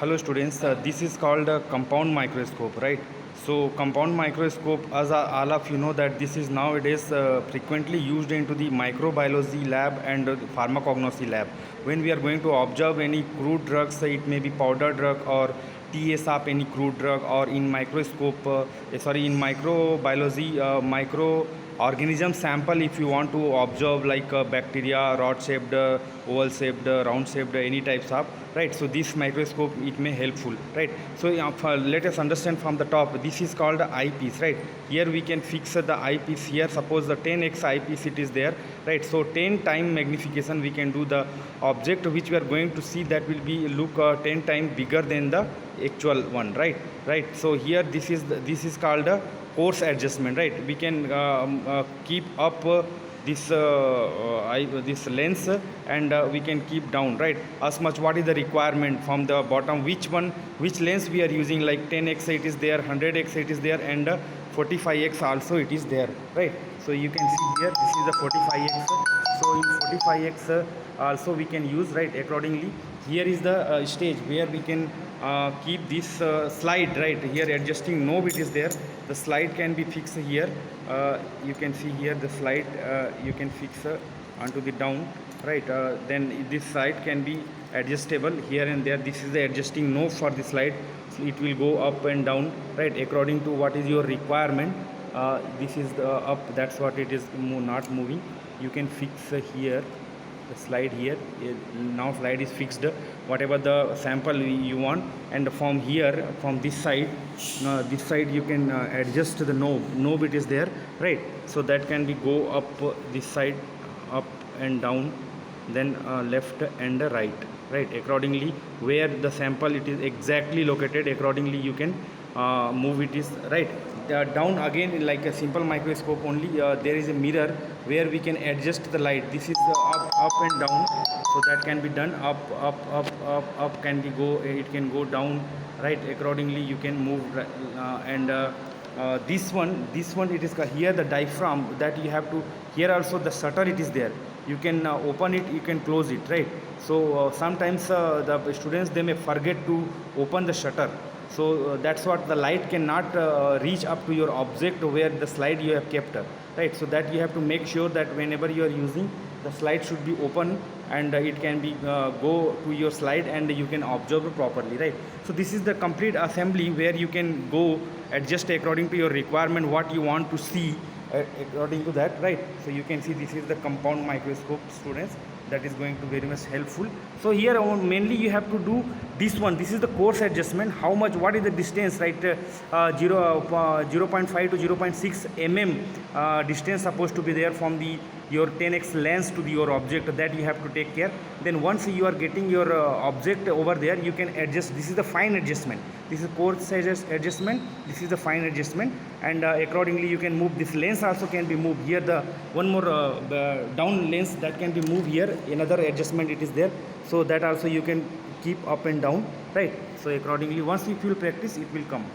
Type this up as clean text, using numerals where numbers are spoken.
Hello students, this is called a compound microscope, right? So compound microscope, as all of you know, that this is nowadays frequently used into the microbiology lab and pharmacognosy lab. When we are going to observe any crude drugs, it may be powder drug or TSAP, any crude drug, or in microscope, in microbiology, micro organism sample, if you want to observe like bacteria, rod shaped, oval shaped, round shaped, any types of, right? So this microscope, it may helpful, right? So let us understand from the top. This is called the eyepiece, right? Here we can fix the eyepiece. Here suppose the 10x eyepiece it is there, right? So 10 time magnification we can do the object which we are going to see, that will be look 10 times bigger than the actual one, right? So here this is called a coarse adjustment, right? We can keep up this lens, and we can keep down, right? As much what is the requirement from the bottom, which lens we are using, like 10x it is there, 100x it is there, and 45x also it is there, right? So you can see here this is the 45x. So in 45x also we can use, right? Accordingly, here is the stage where we can keep this slide, right? Here adjusting knob it is there. The slide can be fixed here. You can see here the slide you can fix onto the down, right? Then this side can be adjustable here and there. This is the adjusting knob for the slide. So it will go up and down, right, according to what is your requirement. This is the up, that's what it is, not moving. You can fix here the slide here. Now slide is fixed, whatever the sample you want, and from here, from this side you can adjust the knob it is there, right? So that can be go up this side, up and down, then left and right, accordingly where the sample it is exactly located, accordingly you can move it is, right? Down again, like a simple microscope only, there is a mirror where we can adjust the light. This is up and down, so that can be done. Up can be go, it can go down, right? Accordingly you can move, and this one it is here the diaphragm that you have to, here also the shutter it is there. You can open it, you can close it, right? So sometimes the students, they may forget to open the shutter. So that's what the light cannot reach up to your object where the slide you have kept, right? So that you have to make sure that whenever you are using, the slide should be open, and it can be go to your slide and you can observe properly, right? So this is the complete assembly where you can go adjust according to your requirement, what you want to see according to that, right? So you can see this is the compound microscope, students, that is going to very much helpful. So here mainly you have to do this one. This is the coarse adjustment. How much, what is the distance, right? 0.5 to 0.6 mm distance supposed to be there from the your 10x lens to your object, that you have to take care. Then once you are getting your object over there, you can adjust. This is the fine adjustment. This is coarse adjustment, this is the fine adjustment, and accordingly you can move. This lens also can be moved. Here the one more down lens that can be moved. Here another adjustment it is there, so that also you can keep up and down, right? So accordingly, once if you will practice, it will come.